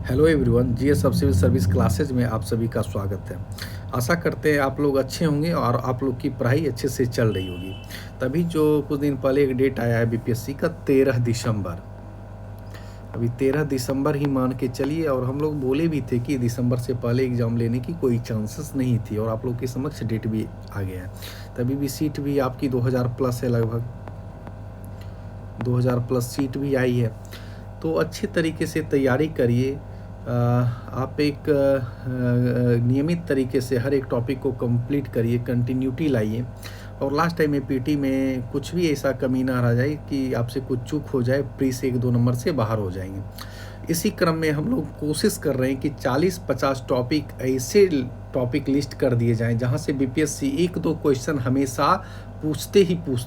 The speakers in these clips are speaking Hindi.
हेलो एवरीवन, जीएस सब सिविल सर्विस क्लासेज में आप सभी का स्वागत है। आशा करते हैं आप लोग अच्छे होंगे और आप लोग की पढ़ाई अच्छे से चल रही होगी। तभी जो कुछ दिन पहले एक डेट आया है बीपीएससी का 13 दिसंबर। अभी 13 दिसंबर ही मान के चलिए, और हम लोग बोले भी थे कि दिसंबर से पहले एग्ज़ाम लेने की कोई चांसेस नहीं थी, और आप लोग के समक्ष डेट भी आ गया है। तभी भी सीट भी आपकी 2000 प्लस है, लगभग 2000 प्लस सीट भी आई है। तो अच्छे तरीके से तैयारी करिए। आप एक नियमित तरीके से हर एक टॉपिक को कंप्लीट करिए, कंटिन्यूटी लाइए, और लास्ट टाइम में पीटी में कुछ भी ऐसा कमी ना रह जाए कि आपसे कुछ चूक हो जाए, प्री से 1-2 नंबर से बाहर हो जाएंगे। इसी क्रम में हम लोग कोशिश कर रहे हैं कि 40-50 टॉपिक ऐसे टॉपिक लिस्ट कर दिए जाएं जहां से बीपीएससी 1-2 क्वेश्चन हमेशा पूछते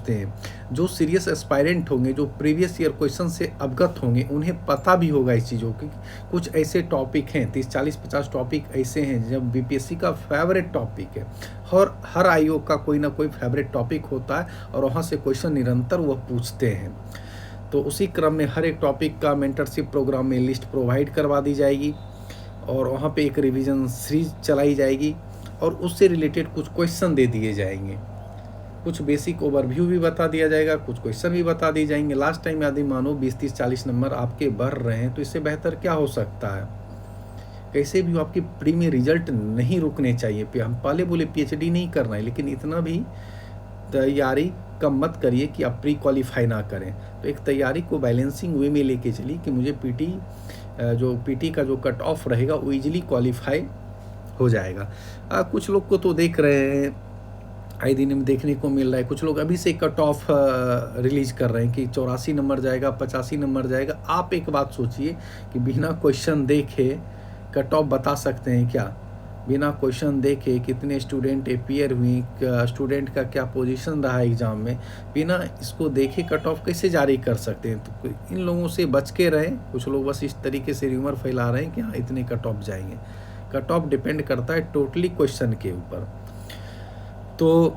हैं। जो सीरियस एस्पायरेंट होंगे, जो प्रीवियस ईयर क्वेश्चन से अवगत होंगे, उन्हें पता भी होगा इस चीज़ों की। कुछ ऐसे टॉपिक हैं, 30-40-50 टॉपिक ऐसे हैं जब बीपीएससी का फेवरेट टॉपिक है। हर आईओ का कोई ना कोई फेवरेट टॉपिक होता है, और वहाँ से क्वेश्चन निरंतर वह पूछते हैं। तो उसी क्रम में हर एक टॉपिक का मेंटरशिप प्रोग्राम में लिस्ट प्रोवाइड करवा दी जाएगी, और वहाँ पे एक रिवीजन सीरीज चलाई जाएगी, और उससे रिलेटेड कुछ क्वेश्चन दे दिए जाएंगे। कुछ बेसिक ओवरव्यू भी बता दिया जाएगा, कुछ क्वेश्चन भी बता दिए जाएंगे। लास्ट टाइम यदि मानो 20-30-40 नंबर आपके बढ़ रहे हैं, तो इससे बेहतर क्या हो सकता है। कैसे भी आपकी प्री में रिजल्ट नहीं रुकने चाहिए। हम पहले बोले पीएचडी नहीं करना है, लेकिन इतना भी तैयारी कम मत करिए कि आप प्री क्वालिफाई ना करें। तो एक तैयारी को बैलेंसिंग वे में लेके चलिए कि मुझे पीटी का जो कट ऑफ रहेगा वो ईजिली क्वालिफाई हो जाएगा। कुछ लोग को तो देख रहे हैं, आए दिन में देखने को मिल रहा है, कुछ लोग अभी से कट ऑफ रिलीज कर रहे हैं कि 84 नंबर जाएगा, 85 नंबर जाएगा। आप एक बात सोचिए कि बिना क्वेश्चन देखे कट ऑफ बता सकते हैं क्या? बिना क्वेश्चन देखे कितने स्टूडेंट अपियर हुई, स्टूडेंट का क्या पोजीशन रहा एग्ज़ाम में, बिना इसको देखे कट ऑफ कैसे जारी कर सकते हैं? तो इन लोगों से बच के रहें। कुछ लोग बस इस तरीके से र्यूमर फैला रहे हैं कि हाँ इतने कट ऑफ जाएंगे। कट ऑफ डिपेंड करता है टोटली क्वेश्चन के ऊपर। तो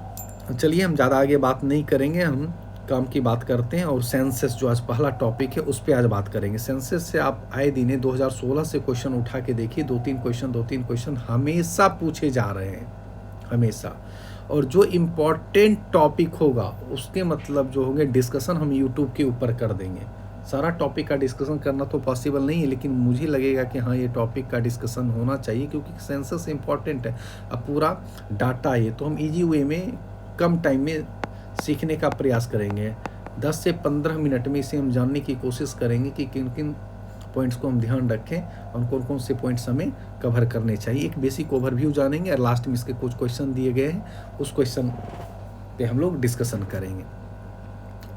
चलिए हम ज़्यादा आगे बात नहीं करेंगे, हम काम की बात करते हैं। और सेंसस जो आज पहला टॉपिक है उस पर आज बात करेंगे। सेंसस से आप आए दिन 2016 से क्वेश्चन उठा के देखिए, 2-3 क्वेश्चन हमेशा पूछे जा रहे हैं, हमेशा। और जो इम्पोर्टेंट टॉपिक होगा उसके मतलब जो होंगे डिस्कशन हम यूट्यूब के ऊपर कर देंगे। सारा टॉपिक का डिस्कशन करना तो पॉसिबल नहीं है, लेकिन मुझे लगेगा कि हाँ ये टॉपिक का डिस्कशन होना चाहिए, क्योंकि सेंसस इम्पॉर्टेंट है। अब पूरा डाटा है, तो हम इजी वे में कम टाइम में सीखने का प्रयास करेंगे। 10 से 15 मिनट में इसे हम जानने की कोशिश करेंगे कि किन किन पॉइंट्स को हम ध्यान रखें और कौन कौन से पॉइंट्स हमें कवर करने चाहिए। एक बेसिक ओवरव्यू जानेंगे, और लास्ट में इसके कुछ क्वेश्चन दिए गए हैं, उस क्वेश्चन पे हम लोग डिस्कशन करेंगे।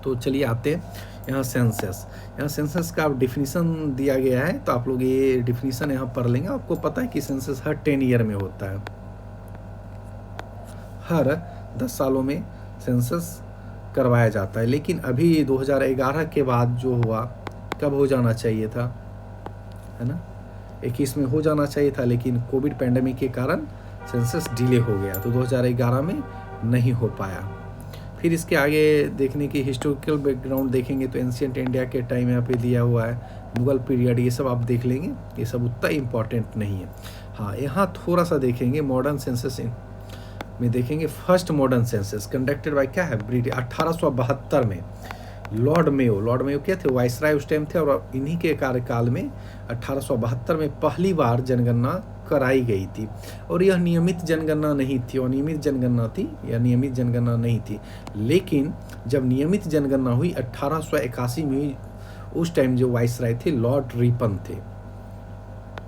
तो चलिए आते हैं यहाँ सेंसस का डिफिनीसन दिया गया है, तो आप लोग ये डिफिनीसन यहाँ पढ़ लेंगे। आपको पता है कि सेंसस हर 10 ईयर में होता है, हर 10 सालों में सेंसस करवाया जाता है। लेकिन अभी 2011 के बाद जो हुआ, कब हो जाना चाहिए था, है ना, 21 में हो जाना चाहिए था, लेकिन कोविड पैंडेमिक के कारण सेंसस डिले हो गया, तो 2011 में नहीं हो पाया। फिर इसके आगे देखने की हिस्टोरिकल बैकग्राउंड देखेंगे तो एंशिएंट इंडिया के टाइम यहाँ पे दिया हुआ है, मुगल पीरियड, ये सब आप देख लेंगे, ये सब उतना इम्पॉर्टेंट नहीं है। हाँ, यहाँ थोड़ा सा देखेंगे मॉडर्न सेंसस में, देखेंगे first modern census conducted by क्या है, ब्रिटिश 1872 में लॉर्ड मेयो क्या थे, वाइसराय उस टाइम थे, और इन्हीं के कार्यकाल में 1872 में पहली बार जनगणना कराई गई थी। और यह नियमित जनगणना नहीं थी, अनियमित जनगणना थी, या नियमित जनगणना नहीं थी। लेकिन जब नियमित जनगणना हुई 1881 में हुई, उस टाइम जो वाइसराय थे लॉर्ड रिपन थे।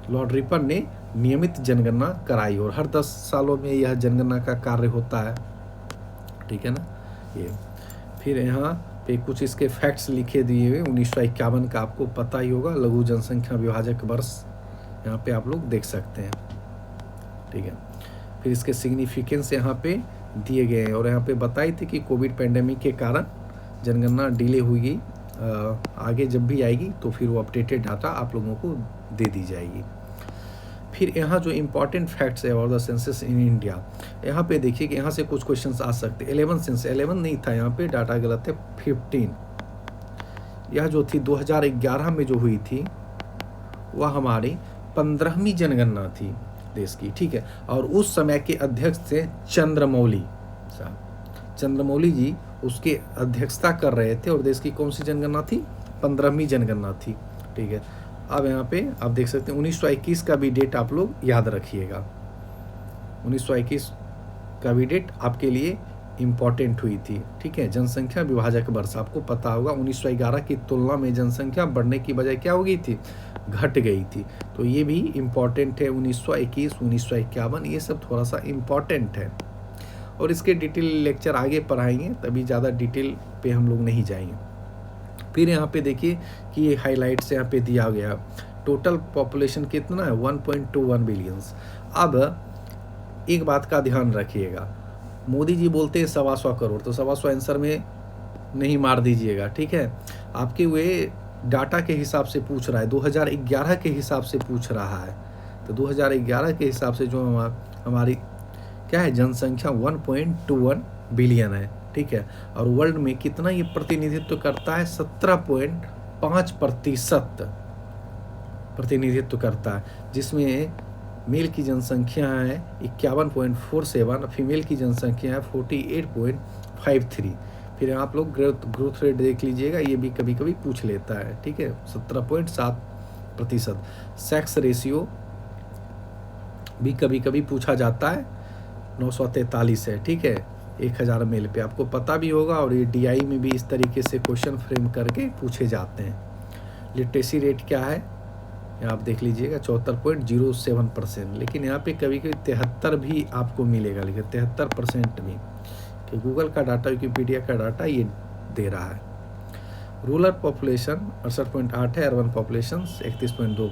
लॉर्ड रिपन ने नियमित जनगणना कराई, और हर 10 सालों में यह जनगणना का कार्य होता है, ठीक है ना। ये फिर यहाँ पे कुछ इसके फैक्ट्स लिखे दिए हुए, 1951 का आपको पता ही होगा, लघु जनसंख्या विभाजक वर्ष यहाँ पे आप लोग देख सकते हैं, ठीक है। फिर इसके सिग्निफिकेंस यहाँ पे दिए गए हैं, और यहाँ पे बताई थी कि कोविड पैंडेमिक के कारण जनगणना डिले हुई। आगे जब भी आएगी तो फिर वो अपडेटेड डाटा आप लोगों को दे दी जाएगी। फिर यहाँ जो इम्पॉर्टेंट फैक्ट्स है और द सेंसस इन इंडिया, यहाँ पे देखिए कि यहाँ से कुछ क्वेश्चंस आ सकते हैं। 11 सेंसस, 11 नहीं था यहाँ पे, डाटा गलत है, 15। यह जो थी 2011 में जो हुई थी, वह हमारी 15वीं जनगणना थी देश की, ठीक है। और उस समय के अध्यक्ष थे चंद्रमौली साहब। चंद्रमौली जी उसके अध्यक्षता कर रहे थे और देश की कौन सी जनगणना थी? 15वीं जनगणना थी, ठीक है। अब यहाँ पे आप देख सकते हैं 1921 का भी डेट आप लोग याद रखिएगा। 1921 का भी डेट आपके लिए इम्पॉर्टेंट हुई थी, ठीक है। जनसंख्या विभाजक वर्ष आपको पता होगा 1911 की तुलना में जनसंख्या बढ़ने की बजाय क्या हो गई थी? घट गई थी। तो ये भी इम्पॉर्टेंट है। 1921, 1951 ये सब थोड़ा सा इम्पॉर्टेंट है और इसके डिटेल लेक्चर आगे पढ़ाएंगे, तभी ज़्यादा डिटेल पे हम लोग नहीं जाएंगे। फिर यहाँ पे देखिए कि ये हाईलाइट्स यहाँ पे दिया गया। टोटल पॉपुलेशन कितना है? 1.21 बिलियंस। अब एक बात का ध्यान रखिएगा, मोदी जी बोलते हैं 125 करोड़, तो 125 आंसर में नहीं मार दीजिएगा, ठीक है। आपके वे डाटा के हिसाब से पूछ रहा है, 2011 के हिसाब से पूछ रहा है। तो 2011 के हिसाब से जो हमारी क्या है जनसंख्या 1.21 बिलियन है, ठीक है। और वर्ल्ड में कितना ये प्रतिनिधित्व करता है? 17.5% प्रतिनिधित्व करता है, जिसमें मेल की जनसंख्या है 51.47, फीमेल की जनसंख्या है 48.53। फिर आप लोग ग्रोथ रेट देख लीजिएगा, ये भी कभी कभी पूछ लेता है, ठीक है। 17.7%। सेक्स रेशियो भी कभी कभी पूछा जाता है, 943 है, ठीक है, 1000 मेल पे। आपको पता भी होगा और ये DI में भी इस तरीके से क्वेश्चन फ्रेम करके पूछे जाते हैं। लिटरेसी रेट क्या है आप देख लीजिएगा, 74.07%। लेकिन यहाँ पे कभी कभी 73 भी आपको मिलेगा, लेकिन 73% भी, कि गूगल का डाटा, विकिपीडिया का डाटा ये दे रहा है। रूरल पॉपुलेशन 68.8 है, अर्बन पॉपुलेशन 31.2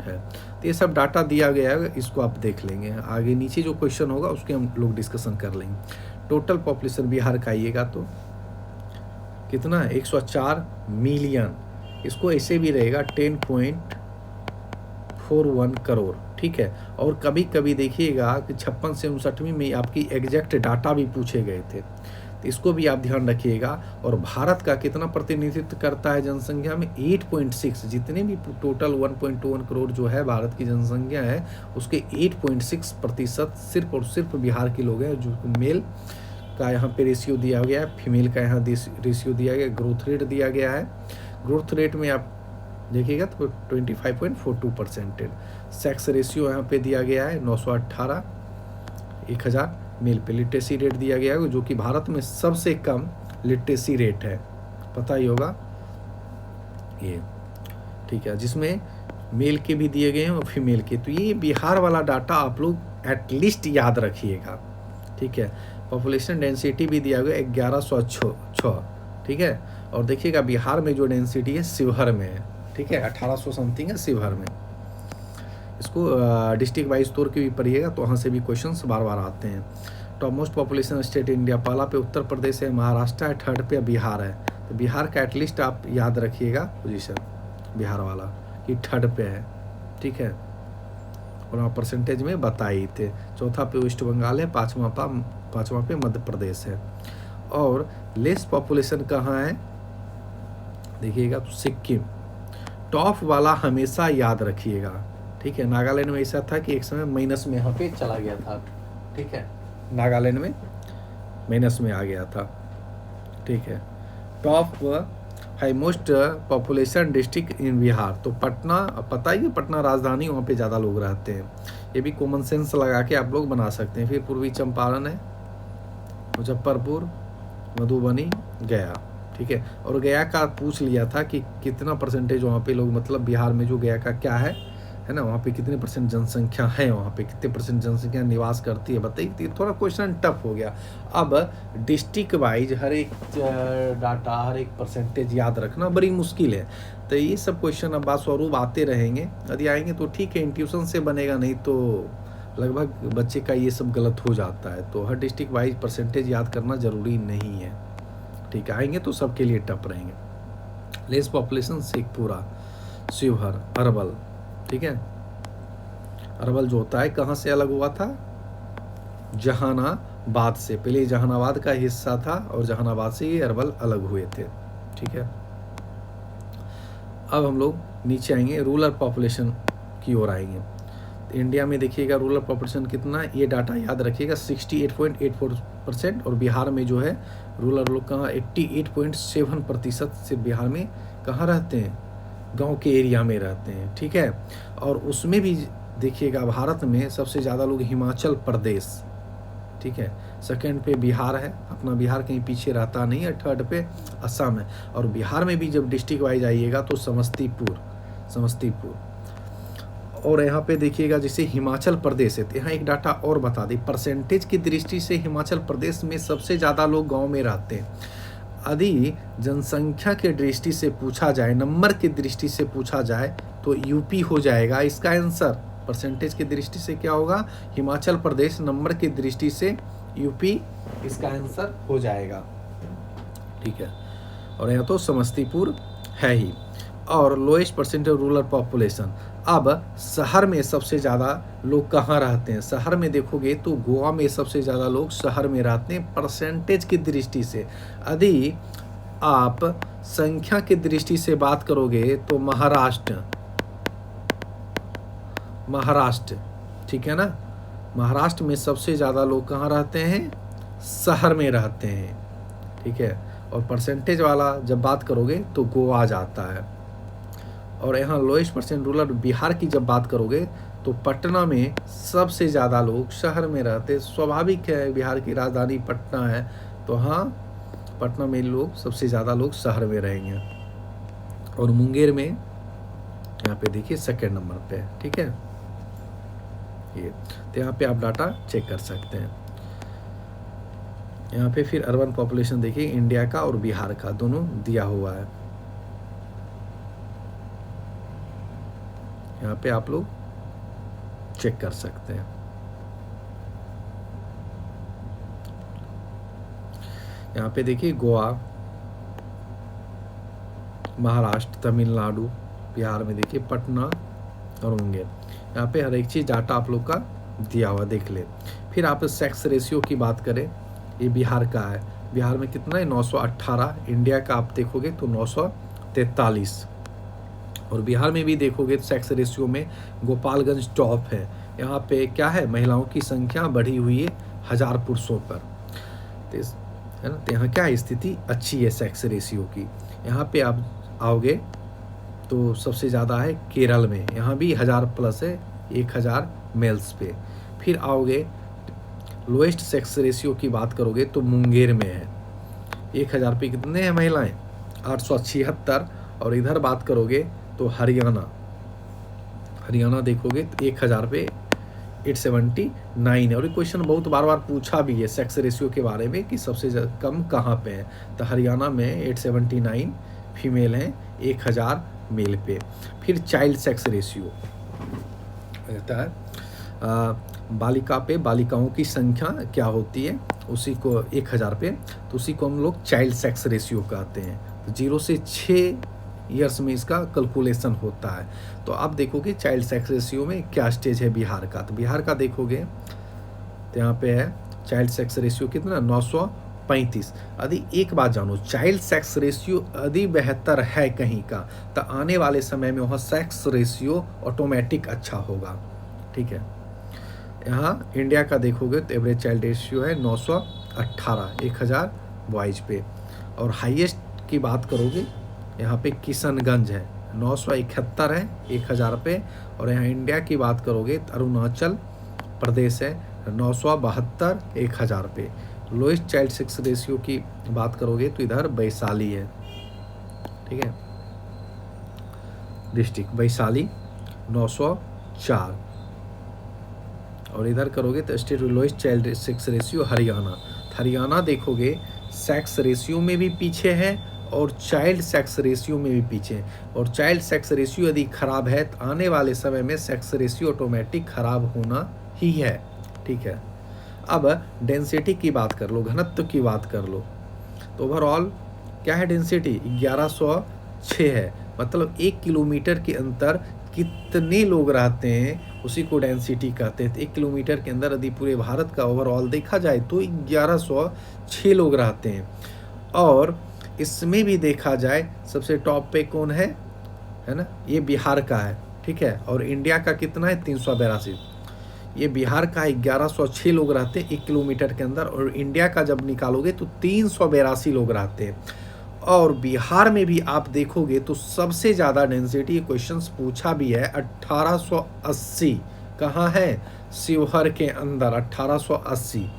है। तो ये सब डाटा दिया गया है, इसको आप देख लेंगे। आगे नीचे जो क्वेश्चन होगा उसके हम लोग डिस्कशन कर लेंगे। टोटल पॉपुलेशन बिहार का आइएगा तो कितना है? 104 मिलियन। इसको ऐसे भी रहेगा 10.41 करोड़, ठीक है। और कभी कभी देखिएगा कि 56 से 59 में आपकी एग्जैक्ट डाटा भी पूछे गए थे, तो इसको भी आप ध्यान रखिएगा। और भारत का कितना प्रतिनिधित्व करता है जनसंख्या में? 8.6। जितने भी टोटल 1.21 करोड़ जो है भारत की जनसंख्या है, उसके 8.6% सिर्फ और सिर्फ बिहार के लोग हैं। जो मेल का यहाँ पे रेशियो दिया गया है, फीमेल का यहाँ रेशियो दिया गया, ग्रोथ रेट दिया गया है। ग्रोथ रेट में आप देखिएगा तो 25.42%। सेक्स रेशियो यहाँ पे दिया गया है 918 1000 मेल पे। लिटरेसी रेट दिया गया है जो कि भारत में सबसे कम लिटरेसी रेट है, पता ही होगा ये, ठीक है, जिसमें मेल के भी दिए गए हैं और फीमेल के। तो ये बिहार वाला डाटा आप लोग एटलीस्ट याद रखिएगा, ठीक है। पॉपुलेशन डेंसिटी भी दिया गया 1106, ठीक है। और देखिएगा बिहार में जो डेंसिटी है शिवहर में है, ठीक है, 1800 समथिंग है शिवहर में। इसको डिस्ट्रिक्ट वाइज तौर के भी पढ़िएगा तो वहाँ से भी क्वेश्चंस बार बार आते हैं। Top most population state India, पहला पे उत्तर प्रदेश है, महाराष्ट्र है, थर्ड पे बिहार है। तो बिहार का एटलीस्ट आप याद रखिएगा पोजीशन बिहार वाला कि थर्ड पे है, ठीक है। और वहाँ परसेंटेज में बताए थे। चौथा पे वेस्ट बंगाल है, पाँचवा पे मध्य प्रदेश है। और लेस पॉपुलेशन कहाँ है देखिएगा तो सिक्किम। टॉप वाला हमेशा याद रखिएगा, ठीक है। नागालैंड में ऐसा था कि एक समय माइनस में यहाँ पे चला गया था, ठीक है, नागालैंड में माइनस में आ गया था, ठीक है। Top high most population district in Bihar, तो पटना, पता ही है पटना राजधानी, वहाँ पे ज़्यादा लोग रहते हैं। ये भी कॉमन सेंस लगा के आप लोग बना सकते हैं। फिर पूर्वी चंपारण है, मुजफ्फरपुर, मधुबनी, गया, ठीक है। और गया का पूछ लिया था कि कितना परसेंटेज वहाँ पे लोग, मतलब बिहार में जो गया का क्या है ना, वहाँ पे कितने परसेंट जनसंख्या है, वहाँ पे कितने परसेंट जनसंख्या निवास करती है, बताइए। थोड़ा क्वेश्चन टफ हो गया। अब डिस्ट्रिक्ट वाइज हर एक डाटा, हर एक परसेंटेज याद रखना बड़ी मुश्किल है। तो ये सब क्वेश्चन अब स्वरूप आते रहेंगे, यदि आएंगे तो ठीक है, इंट्यूशन से बनेगा, नहीं तो लगभग बच्चे का ये सब गलत हो जाता है। तो हर डिस्ट्रिक्ट वाइज परसेंटेज याद करना ज़रूरी नहीं है, ठीक है। आएंगे तो सबके लिए टफ रहेंगे। लेस पॉपुलेशन शेखपुरा, शिवहर, अरवल, ठीक है। अरवल जो होता है कहाँ से अलग हुआ था? जहानाबाद से। पहले जहानाबाद का हिस्सा था और जहानाबाद से ये अरवल अलग हुए थे, ठीक है। अब हम लोग नीचे आएंगे। रूरल पॉपुलेशन की ओर आएंगे। तो इंडिया में देखिएगा रूरल पॉपुलेशन कितना, ये डाटा याद रखिएगा 68.84%, और बिहार में जो है रूरल लोग कहाँ 88.7% से बिहार में कहाँ रहते हैं, गांव के एरिया में रहते हैं। ठीक है, और उसमें भी देखिएगा भारत में सबसे ज़्यादा लोग हिमाचल प्रदेश, ठीक है, सेकंड पे बिहार है, अपना बिहार कहीं पीछे रहता नहीं है, थर्ड पे असम है, और बिहार में भी जब डिस्ट्रिक्ट वाइज आइएगा तो समस्तीपुर, और यहाँ पे देखिएगा जैसे हिमाचल प्रदेश है, तो यहाँ एक डाटा और बता दें, परसेंटेज की दृष्टि से हिमाचल प्रदेश में सबसे ज़्यादा लोग गांव में रहते हैं। यदि जनसंख्या के दृष्टि से पूछा जाए, नंबर की दृष्टि से पूछा जाए तो यूपी हो जाएगा इसका आंसर। परसेंटेज की दृष्टि से क्या होगा, हिमाचल प्रदेश, नंबर की दृष्टि से यूपी इसका आंसर हो जाएगा। ठीक है, और यहाँ तो समस्तीपुर है ही। और लोएस्ट परसेंटेज रूरल पॉपुलेशन, अब शहर में सबसे ज़्यादा लोग कहाँ रहते हैं, शहर में देखोगे तो गोवा में सबसे ज़्यादा लोग शहर में रहते हैं परसेंटेज की दृष्टि से। यदि आप संख्या की दृष्टि से बात करोगे तो महाराष्ट्र, ठीक है ना, महाराष्ट्र में सबसे ज़्यादा लोग कहाँ रहते हैं, शहर में रहते हैं। ठीक है, और परसेंटेज वाला जब बात करोगे तो गोवा जाता है। और यहाँ लोएस्ट परसेंट रूरल बिहार की जब बात करोगे तो पटना में सबसे ज़्यादा लोग शहर में रहते, स्वाभाविक है, बिहार की राजधानी पटना है, तो हाँ पटना में लोग सबसे ज़्यादा लोग शहर में रहेंगे। और मुंगेर में यहाँ पे देखिए सेकंड नंबर पे है। ठीक है, ये तो यहाँ पे आप डाटा चेक कर सकते हैं। यहाँ पे फिर अर्बन पॉपुलेशन देखिए इंडिया का और बिहार का दोनों दिया हुआ है। यहाँ पे आप लोग चेक कर सकते हैं। यहाँ पे देखिए गोवा, महाराष्ट्र, तमिलनाडु, बिहार में देखिए पटना और मुंगेर। यहाँ पे हर एक चीज़ डाटा आप लोग का दिया हुआ देख ले। फिर आप सेक्स रेशियो की बात करें, ये बिहार का है, बिहार में कितना है 918, इंडिया का आप देखोगे तो 943, और बिहार में भी देखोगे तो सेक्स रेशियो में गोपालगंज टॉप है। यहाँ पे क्या है, महिलाओं की संख्या बढ़ी हुई है 1000 पुरुषों पर, है ना, तो यहाँ क्या स्थिति अच्छी है सेक्स रेशियो की। यहाँ पे आप आओगे तो सबसे ज़्यादा है केरल में, यहाँ भी 1000 प्लस है, 1000 मेल्स पे। फिर आओगे लोएस्ट सेक्स रेशियो की बात करोगे तो मुंगेर में है, 1000 पे कितने हैं महिलाएं, 876। और इधर बात करोगे तो हरियाणा देखोगे तो 1000 पे 879 है। और ये क्वेश्चन बहुत बार बार पूछा भी है सेक्स रेशियो के बारे में कि सबसे कम कहाँ पे है, तो हरियाणा में 879 फीमेल हैं 1000 मेल पे। फिर चाइल्ड सेक्स रेशियो रहता है, बालिका पे बालिकाओं की संख्या क्या होती है, उसी को 1000 पे, तो उसी को हम लोग चाइल्ड सेक्स रेशियो कहते हैं। तो 0 से 6 ईयर्स में इसका कैलकुलेशन होता है। तो आप देखोगे चाइल्ड सेक्स रेशियो में क्या स्टेज है बिहार का, तो बिहार का देखोगे तो यहाँ पे है चाइल्ड सेक्स रेशियो कितना 935। यदि एक बात जानो, चाइल्ड सेक्स रेशियो यदि बेहतर है कहीं का, तो आने वाले समय में वहाँ सेक्स रेशियो ऑटोमेटिक अच्छा होगा। ठीक है, यहाँ इंडिया का देखोगे तो एवरेज चाइल्ड रेशियो है 918 1000 बॉयज पे। और हाईएस्ट की बात करोगे यहाँ पे किशनगंज है 971 है 1000 पे। और यहाँ इंडिया की बात करोगे तो अरुणाचल प्रदेश है 972 1000 पे। लोएस्ट चाइल्ड सेक्स रेशियो की बात करोगे तो इधर वैशाली है, ठीक है, डिस्ट्रिक्ट वैशाली 904। और इधर करोगे तो state lowest child sex ratio Haryana देखोगे सेक्स रेशियो में भी पीछे है और चाइल्ड सेक्स रेशियो में भी पीछे है। और चाइल्ड सेक्स रेशियो यदि खराब है तो आने वाले समय में सेक्स रेशियो ऑटोमेटिक खराब होना ही है। ठीक है, अब डेंसिटी की बात कर लो, घनत्व की बात कर लो, तो ओवरऑल क्या है डेंसिटी 1106 है। मतलब 1 किलोमीटर के अंदर कितने लोग रहते हैं उसी को डेंसिटी कहते हैं। तो 1 किलोमीटर के अंदर यदि पूरे भारत का ओवरऑल देखा जाए तो 1106 लोग रहते हैं। और इसमें भी देखा जाए सबसे टॉप पे कौन है ना, ये बिहार का है ठीक है, और इंडिया का कितना है 382। ये बिहार का 1106 लोग रहते हैं 1 किलोमीटर के अंदर, और इंडिया का जब निकालोगे तो 382 लोग रहते हैं। और बिहार में भी आप देखोगे तो सबसे ज़्यादा डेंसिटी क्वेश्चंस पूछा भी है 1880। कहाँ है? शिवहर के अंदर 1880।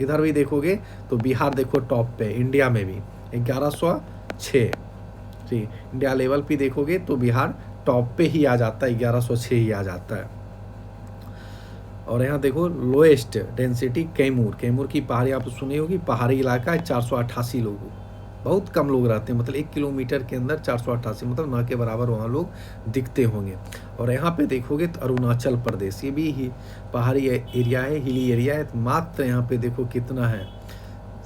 इधर भी देखोगे तो बिहार देखो टॉप पे, इंडिया में भी 1106। ठीक, इंडिया लेवल पे देखोगे तो बिहार टॉप पे ही आ जाता है, 1106 ही आ जाता है। और यहाँ देखो लोएस्ट डेंसिटी कैमूर की पहाड़ी आप सुनी होगी, पहाड़ी इलाका है, 488 लोग, बहुत कम लोग रहते हैं, मतलब 1 किलोमीटर के अंदर 488, मतलब न के बराबर वहाँ लोग दिखते होंगे। और यहाँ पे देखोगे तो अरुणाचल प्रदेश, ये भी ही पहाड़ी एरिया है, हिली एरिया है, मात्र यहाँ पे देखो कितना है,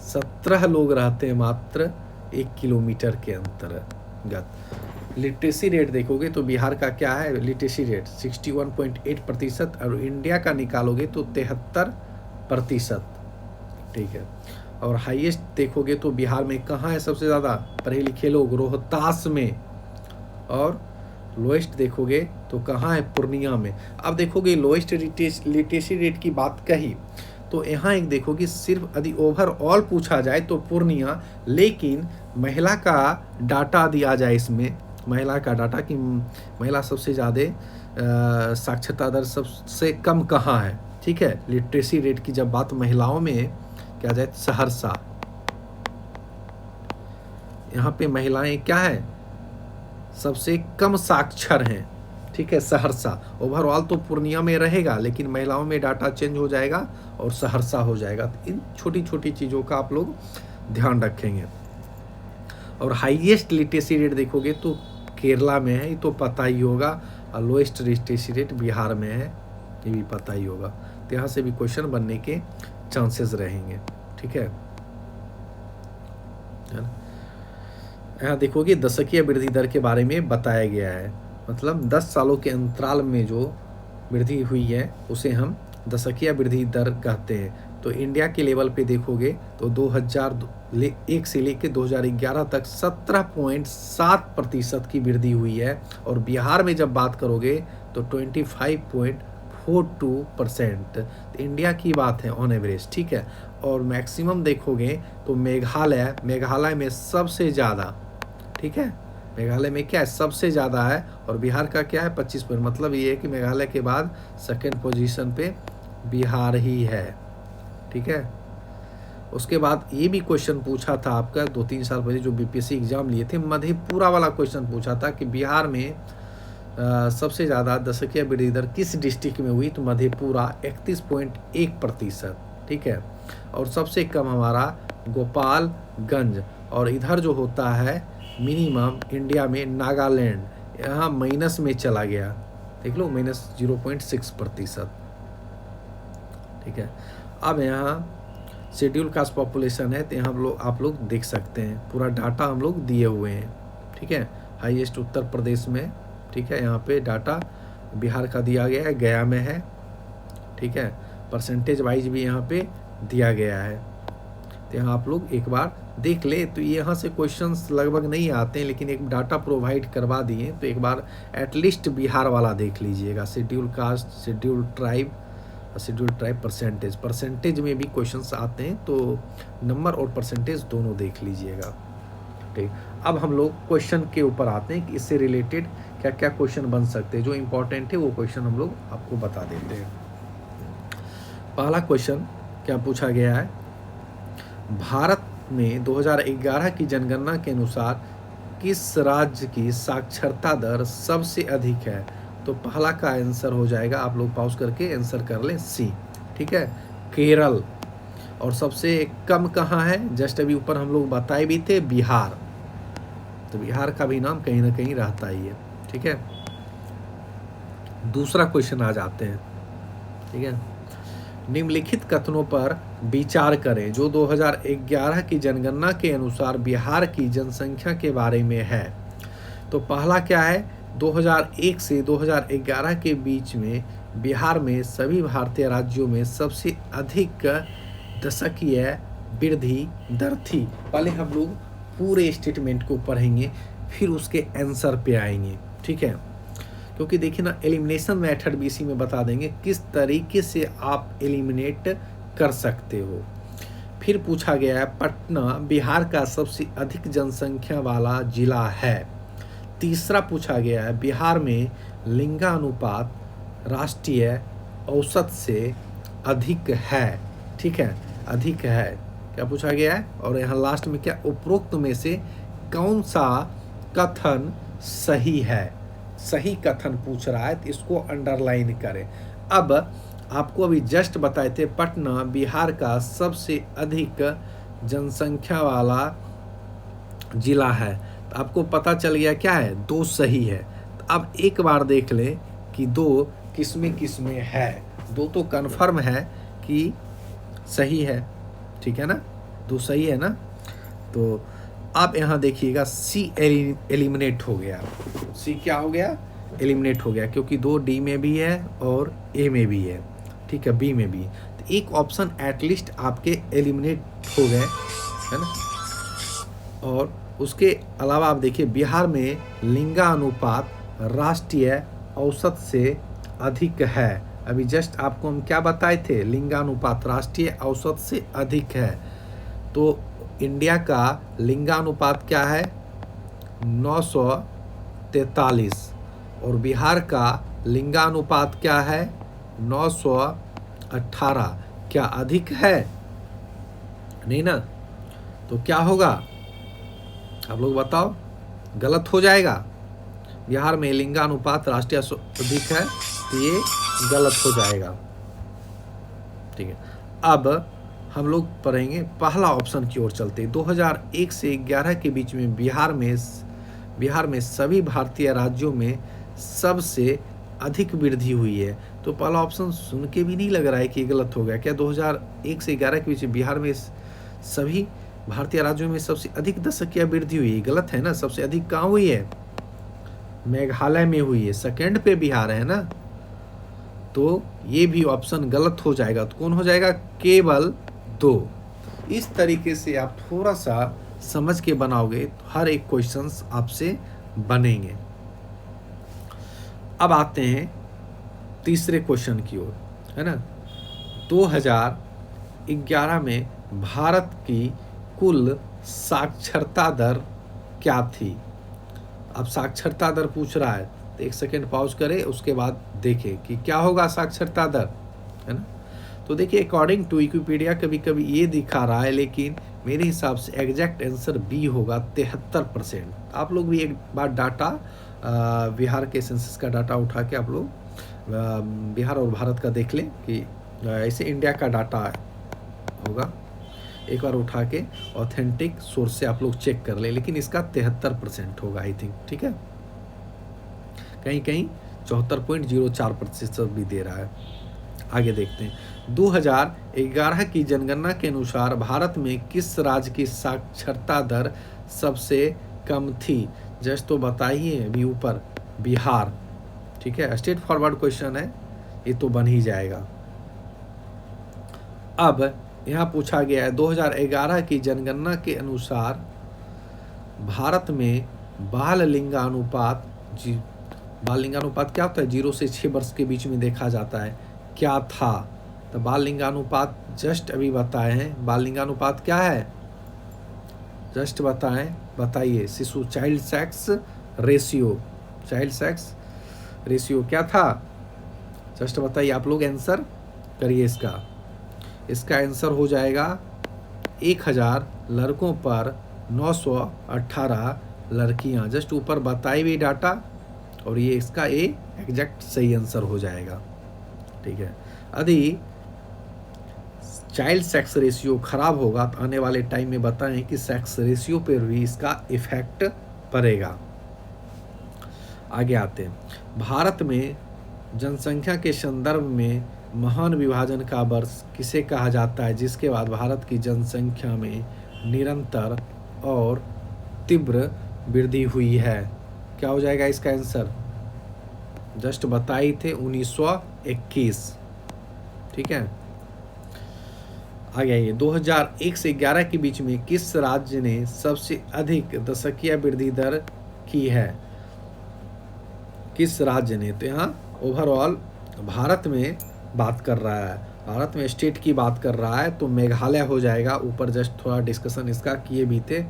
17 लोग रहते हैं मात्र 1 किलोमीटर के अंतर्गत। लिटरेसी रेट देखोगे तो बिहार का क्या है लिटरेसी रेट 61.8%, और इंडिया का निकालोगे तो 73%। ठीक है, और हाईएस्ट देखोगे तो बिहार में कहाँ है सबसे ज़्यादा पढ़े लिखे लोग? रोहतास में। और लोएस्ट देखोगे तो कहाँ है? पूर्णिया में। अब देखोगे लोएस्ट लिटरेसी रेट की बात कही तो यहाँ एक देखोगे सिर्फ यदि ओवरऑल पूछा जाए तो पूर्णिया, लेकिन महिला का डाटा दिया जाए इसमें, महिला का डाटा कि महिला सबसे ज़्यादा साक्षरता दर सबसे कम कहाँ है। ठीक है, लिटरेसी रेट की जब बात महिलाओं में क्या जाए, सहरसा, यहाँ पे महिलाएं क्या है सबसे कम साक्षर हैं। ठीक है, सहरसा। ओवरऑल तो पूर्णिया में रहेगा, लेकिन महिलाओं में डाटा चेंज हो जाएगा और सहरसा हो जाएगा। तो इन छोटी छोटी चीज़ों का आप लोग ध्यान रखेंगे। और हाईएस्ट लिटरेसी रेट देखोगे तो केरला में है, ये तो पता ही होगा, और लोएस्ट लिटरेसी रेट बिहार में है, ये भी पता ही होगा। तो यहाँ से भी क्वेश्चन बनने के चांसेस रहेंगे। ठीक है, यहाँ देखोगे दशकीय वृद्धि दर के बारे में बताया गया है, मतलब 10 सालों के अंतराल में जो वृद्धि हुई है उसे हम दशकीय वृद्धि दर कहते हैं। तो इंडिया के लेवल पे देखोगे तो 2001 से लेकर 2011 तक 17.7% की वृद्धि हुई है, और बिहार में जब बात करोगे तो 25.42%। तो इंडिया की बात है ऑन एवरेज। ठीक है, और मैक्सिमम देखोगे तो मेघालय में सबसे ज़्यादा। ठीक है, मेघालय में क्या है सबसे ज़्यादा है, और बिहार का क्या है 25%। मतलब ये है कि मेघालय के बाद सेकंड पोजीशन पे बिहार ही है। ठीक है, उसके बाद ये भी क्वेश्चन पूछा था आपका 2-3 साल पहले जो बीपीएससी एग्जाम लिए थे, मधेपुरा वाला क्वेश्चन पूछा था कि बिहार में सबसे ज़्यादा दशकीय वृद्धि दर किस डिस्ट्रिक्ट में हुई? तो मधेपुरा 31.1%। ठीक है, और सबसे कम हमारा गोपालगंज, और इधर जो होता है मिनिमम इंडिया में नागालैंड, यहाँ माइनस में चला गया, देख लो -0.6%। ठीक है, अब यहाँ शेड्यूल कास्ट पॉपुलेशन है, तो यहाँ आप लोग देख सकते हैं पूरा डाटा हम लोग दिए हुए हैं। ठीक है, हाईएस्ट उत्तर प्रदेश में। ठीक है, यहाँ पे डाटा बिहार का दिया गया है, गया में है। ठीक है, परसेंटेज वाइज भी यहाँ पे दिया गया है, तो यहाँ आप लोग एक बार देख ले। तो यहाँ से क्वेश्चंस लगभग नहीं आते हैं, लेकिन एक डाटा प्रोवाइड करवा दिए, तो एक बार एटलीस्ट बिहार वाला देख लीजिएगा। Schedule caste, schedule tribe percentage में भी क्वेश्चंस आते हैं, तो नंबर और परसेंटेज दोनों देख लीजिएगा। ठीक, अब हम लोग क्वेश्चन के ऊपर आते हैं कि इससे रिलेटेड क्या क्या क्वेश्चन बन सकते हैं। जो इम्पोर्टेंट है वो क्वेश्चन हम लोग आपको बता देते हैं। पहला क्वेश्चन क्या पूछा गया है, भारत में 2011 की जनगणना के अनुसार किस राज्य की साक्षरता दर सबसे अधिक है? तो पहला का आंसर हो जाएगा, आप लोग पॉज करके आंसर कर लें, सी। ठीक है, केरल। और सबसे कम कहाँ है? जस्ट अभी ऊपर हम लोग बताए भी थे, बिहार। तो बिहार का भी नाम कहीं ना कहीं रहता ही है। ठीक है, दूसरा क्वेश्चन आ जाते हैं। ठीक है, निम्नलिखित कथनों पर विचार करें जो 2011 की जनगणना के अनुसार बिहार की जनसंख्या के बारे में है। तो पहला क्या है, 2001 से 2011 के बीच में बिहार में सभी भारतीय राज्यों में सबसे अधिक दशकीय वृद्धि दर थी। पहले हम लोग पूरे स्टेटमेंट को पढ़ेंगे, फिर उसके आंसर पे आएंगे। ठीक है, क्योंकि देखिए ना, एलिमिनेशन मेथड भी इसी में बता देंगे किस तरीके से आप एलिमिनेट कर सकते हो। फिर पूछा गया है पटना बिहार का सबसे अधिक जनसंख्या वाला जिला है। तीसरा पूछा गया है बिहार में लिंगानुपात राष्ट्रीय औसत से अधिक है। ठीक है, अधिक है क्या पूछा गया है, और यहाँ लास्ट में क्या, उपरोक्त में से कौन सा कथन सही है। सही कथन पूछ रहा है तो इसको अंडरलाइन करें। अब आपको अभी जस्ट बताए थे पटना बिहार का सबसे अधिक जनसंख्या वाला जिला है, तो आपको पता चल गया क्या है, 2 सही है। तो अब एक बार देख लें कि 2 किसमें है। 2 तो कन्फर्म है कि सही है, ठीक है ना, 2 सही है ना। तो अब यहाँ देखिएगा सी एलिमिनेट हो गया। सी क्या हो गया, एलिमिनेट हो गया, क्योंकि 2 डी में भी है और ए में भी है, ठीक है, बी में भी। तो एक ऑप्शन एटलीस्ट आपके एलिमिनेट हो गए, है ना। और उसके अलावा आप देखिए बिहार में लिंगानुपात राष्ट्रीय औसत से अधिक है। अभी जस्ट आपको हम क्या बताए थे, लिंगानुपात राष्ट्रीय औसत से अधिक है। तो इंडिया का लिंगानुपात क्या है, 943, और बिहार का लिंगानुपात क्या है, 918। क्या अधिक है, नहीं ना। तो क्या होगा, आप लोग बताओ, गलत हो जाएगा। बिहार में लिंगानुपात राष्ट्रीय अधिक है तो ये गलत हो जाएगा, ठीक है। अब हम लोग पढ़ेंगे पहला ऑप्शन की ओर चलते। 2001 से 11 के बीच में बिहार में सभी भारतीय राज्यों में सबसे अधिक वृद्धि हुई है। तो पहला ऑप्शन सुन के भी नहीं लग रहा है कि गलत हो गया। क्या 2001 से 11 के बीच बिहार में सभी भारतीय राज्यों में सबसे अधिक दशकीय वृद्धि हुई है? गलत है ना। सबसे अधिक कहाँ हुई है, मेघालय में हुई है, सेकंड पे बिहार है ना। तो ये भी ऑप्शन गलत हो जाएगा। तो कौन हो जाएगा, केवल 2। इस तरीके से आप थोड़ा सा समझ के बनाओगे तो हर एक क्वेश्चंस आपसे बनेंगे। अब आते हैं तीसरे क्वेश्चन की ओर, है ना। 2011 में भारत की कुल साक्षरता दर क्या थी। अब साक्षरता दर पूछ रहा है तो 1 सेकेंड पॉज करें, उसके बाद देखें कि क्या होगा साक्षरता दर, है ना। तो देखिए अकॉर्डिंग टू विकिपीडिया कभी कभी ये दिखा रहा है, लेकिन मेरे हिसाब से एग्जैक्ट आंसर बी होगा, 73%। आप लोग भी एक बार डाटा बिहार के सेंसस का डाटा उठा के आप लोग बिहार और भारत का देख लें कि ऐसे इंडिया का डाटा होगा, एक बार उठा के ऑथेंटिक सोर्स से आप लोग चेक कर ले, लेकिन इसका 73% होगा आई थिंक, ठीक है। कहीं कहीं 74.04% भी दे रहा है। आगे देखते हैं। 2011 की जनगणना के अनुसार भारत में किस राज्य की साक्षरता दर सबसे कम थी। जस्ट तो बताइए अभी ऊपर, बिहार, ठीक है, स्ट्रेट फॉरवर्ड क्वेश्चन है, ये तो बन ही जाएगा। अब यहाँ पूछा गया है 2011 की जनगणना के अनुसार भारत में बाल लिंगानुपात क्या होता है, 0 से 6 वर्ष के बीच में देखा जाता है, क्या था। तो बाल लिंगानुपात जस्ट अभी बताए हैं। बाल लिंगानुपात क्या है, जस्ट बताइए। शिशु चाइल्ड सेक्स रेशियो क्या था, जस्ट बताइए। आप लोग आंसर करिए इसका आंसर हो जाएगा 1000 लड़कों पर 918 लड़कियां। जस्ट ऊपर बताई हुई डाटा, और ये इसका एग्जैक्ट सही आंसर हो जाएगा, ठीक है। यदि चाइल्ड सेक्स रेशियो खराब होगा तो आने वाले टाइम में बताएं कि सेक्स रेशियो पर भी इसका इफेक्ट पड़ेगा। आगे आते हैं। भारत में जनसंख्या के संदर्भ में महान विभाजन का वर्ष किसे कहा जाता है, जिसके बाद भारत की जनसंख्या में निरंतर और तीव्र वृद्धि हुई है। क्या हो जाएगा इसका आंसर, जस्ट बताए थे 1921, ठीक है। आगे आइए। 2001 से 11 के बीच में किस राज्य ने सबसे अधिक दशकीय वृद्धि दर की है। किस राज्य ने, तो यहाँ ओवरऑल भारत में बात कर रहा है, भारत में स्टेट की बात कर रहा है, तो मेघालय हो जाएगा। ऊपर जस्ट थोड़ा डिस्कशन इसका किए भी थे,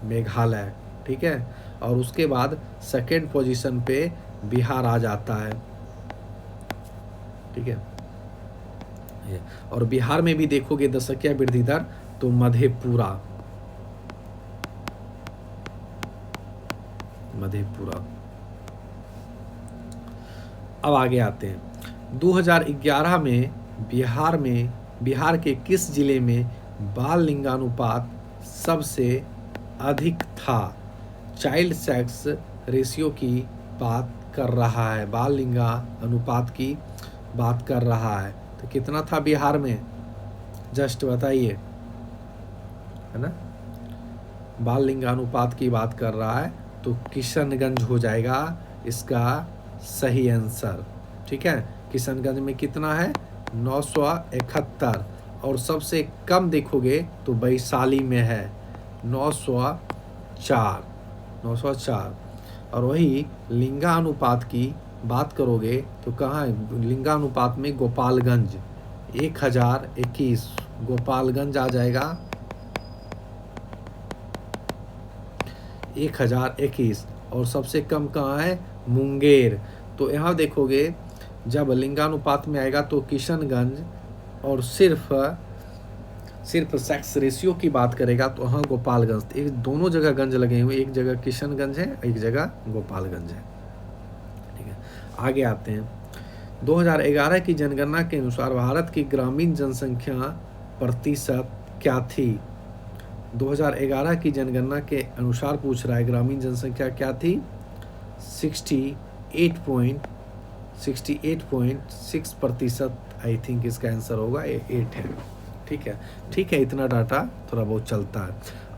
मेघालय, ठीक है। और उसके बाद सेकेंड पोजीशन पे बिहार आ जाता है, ठीक है। और बिहार में भी देखोगे दशकीय वृद्धि दर, तो मधेपुरा, मधेपुरा। अब आगे आते हैं, 2011 में बिहार के किस जिले में बाल लिंगानुपात सबसे अधिक था? चाइल्ड सेक्स रेशियो की बात कर रहा है, बाल लिंगा अनुपात की बात कर रहा है, तो कितना था बिहार में, जस्ट बताइए, है ना। बाल लिंगानुपात की बात कर रहा है, तो किशनगंज हो जाएगा इसका सही आंसर, ठीक है। किशनगंज में कितना है, 971। और सबसे कम देखोगे तो वैशाली में है 904, 904। और वही लिंगानुपात की बात करोगे तो कहाँ है, लिंगानुपात में गोपालगंज 1021, गोपालगंज आ जाएगा 1021। और सबसे कम कहाँ है, मुंगेर। तो यहाँ देखोगे जब लिंगानुपात में आएगा तो किशनगंज, और सिर्फ सेक्स रेशियो की बात करेगा तो हाँ गोपालगंज। एक दोनों जगह गंज लगे हुए, एक जगह किशनगंज है, एक जगह गोपालगंज है, ठीक है। आगे आते हैं, 2011 की जनगणना के अनुसार भारत की ग्रामीण जनसंख्या प्रतिशत क्या थी? 2011 की जनगणना के अनुसार पूछ रहा है, ग्रामीण जनसंख्या क्या थी? 68.6% आई थिंक इसका आंसर होगा, 8 है, ठीक है। ठीक है, इतना डाटा थोड़ा बहुत चलता है।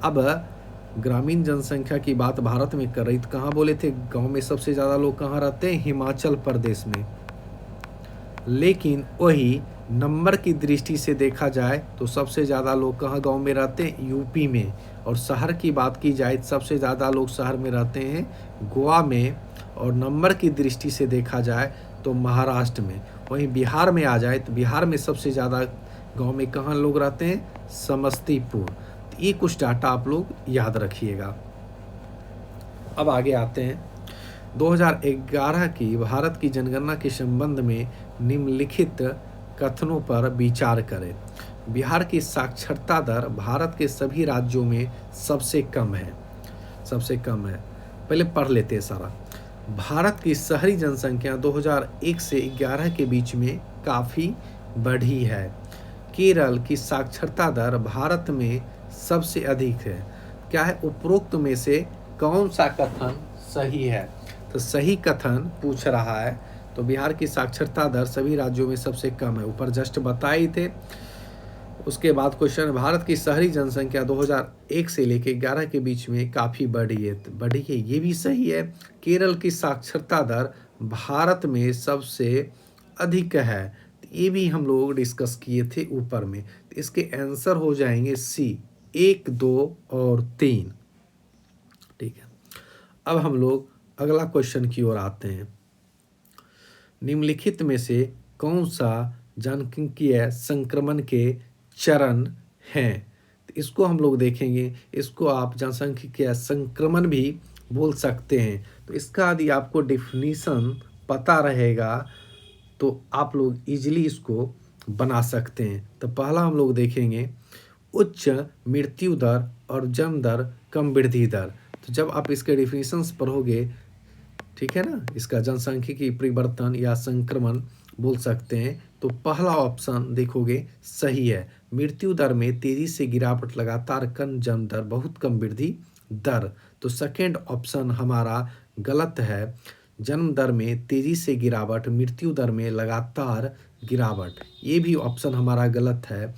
अब ग्रामीण जनसंख्या की बात भारत में कर रही, तो कहाँ बोले थे गांव में सबसे ज़्यादा लोग कहाँ रहते हैं? हिमाचल प्रदेश में। लेकिन वही नंबर की दृष्टि से देखा जाए तो सबसे ज़्यादा लोग कहाँ गांव में रहते हैं? यूपी में। और शहर की बात की जाए तो सबसे ज़्यादा लोग शहर में रहते हैं गोवा में। और नंबर की दृष्टि से देखा जाए तो महाराष्ट्र में। वहीं बिहार में आ जाए तो बिहार में सबसे ज़्यादा गांव में कहाँ लोग रहते हैं? समस्तीपुर। तो ये कुछ डाटा आप लोग याद रखिएगा। अब आगे आते हैं, 2011 की भारत की जनगणना के संबंध में निम्नलिखित कथनों पर विचार करें। बिहार की साक्षरता दर भारत के सभी राज्यों में सबसे कम है, सबसे कम है। पहले पढ़ लेते हैं सारा। भारत की शहरी जनसंख्या 2001 से 11 के बीच में काफ़ी बढ़ी है। केरल की साक्षरता दर भारत में सबसे अधिक है। क्या है, उपरोक्त में से कौन सा कथन सही है? तो सही कथन पूछ रहा है, तो बिहार की साक्षरता दर सभी राज्यों में सबसे कम है, ऊपर जस्ट बताए थे। उसके बाद क्वेश्चन, भारत की शहरी जनसंख्या 2001 से लेकर 11 के बीच में काफ़ी बढ़ी है, तो बढ़ी है, ये भी सही है। केरल की साक्षरता दर भारत में सबसे अधिक है, तो ये भी हम लोग डिस्कस किए थे ऊपर में। तो इसके आंसर हो जाएंगे सी, 1, 2 और 3, ठीक है। अब हम लोग अगला क्वेश्चन की ओर आते हैं। निम्नलिखित में से कौन सा जनसांख्यिकीय संक्रमण के चरण हैं? तो इसको हम लोग देखेंगे। इसको आप जनसांख्यिकीय संक्रमण भी बोल सकते हैं। तो इसका यदि आपको डिफिनीशन पता रहेगा तो आप लोग इजीली इसको बना सकते हैं। तो पहला हम लोग देखेंगे, उच्च मृत्यु दर और जन्म दर, कम वृद्धि दर। तो जब आप इसके डिफिनीशंस पढ़ोगे, ठीक है ना, इसका जनसांख्यिकी परिवर्तन या संक्रमण बोल सकते हैं, तो पहला ऑप्शन देखोगे सही है। मृत्यु दर में तेजी से गिरावट, लगातार कम जन्म दर, बहुत कम वृद्धि दर। तो सेकेंड ऑप्शन हमारा गलत है। जन्म दर में तेजी से गिरावट, मृत्यु दर में लगातार गिरावट, ये भी ऑप्शन हमारा गलत है।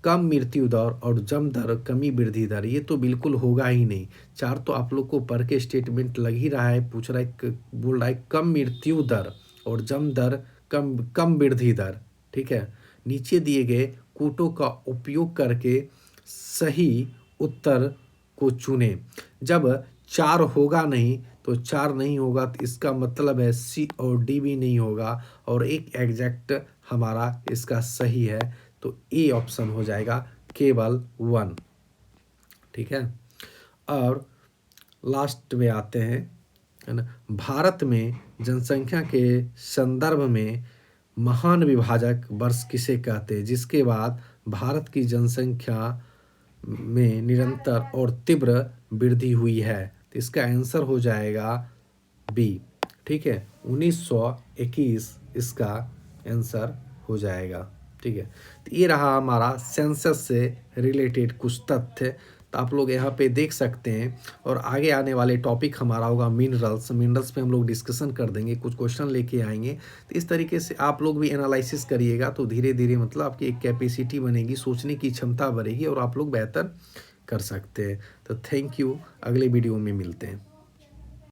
कम मृत्यु दर और जन्म दर, कमी वृद्धि दर, ये तो बिल्कुल होगा ही नहीं। चार तो आप लोग को पढ़ के स्टेटमेंट लग ही रहा है, पूछ रहा है, बोल रहा है कम मृत्यु दर और जन्म दर, कम वृद्धि दर, ठीक है। नीचे दिए गए कूटों का उपयोग करके सही उत्तर को चुनें। जब 4 होगा नहीं तो 4 नहीं होगा, तो इसका मतलब है सी और डी भी नहीं होगा, और एक एग्जैक्ट हमारा इसका सही है, तो ए ऑप्शन हो जाएगा केवल 1। ठीक है। और लास्ट में आते हैं, है ना, भारत में जनसंख्या के संदर्भ में महान विभाजक वर्ष किसे कहते हैं, जिसके बाद भारत की जनसंख्या में निरंतर और तीव्र वृद्धि हुई है। तो इसका आंसर हो जाएगा बी। ठीक है, 1921 इसका आंसर हो जाएगा। ठीक है, तो ये रहा हमारा सेंसस से रिलेटेड कुछ तथ्य। तो आप लोग यहाँ पे देख सकते हैं, और आगे आने वाले टॉपिक हमारा होगा मिनरल्स पे हम लोग डिस्कशन कर देंगे, कुछ क्वेश्चन लेके आएंगे। तो इस तरीके से आप लोग भी एनालिसिस करिएगा, तो धीरे धीरे मतलब आपकी एक कैपेसिटी बनेगी, सोचने की क्षमता बढ़ेगी, और आप लोग बेहतर कर सकते हैं। तो थैंक यू, अगले वीडियो में मिलते हैं।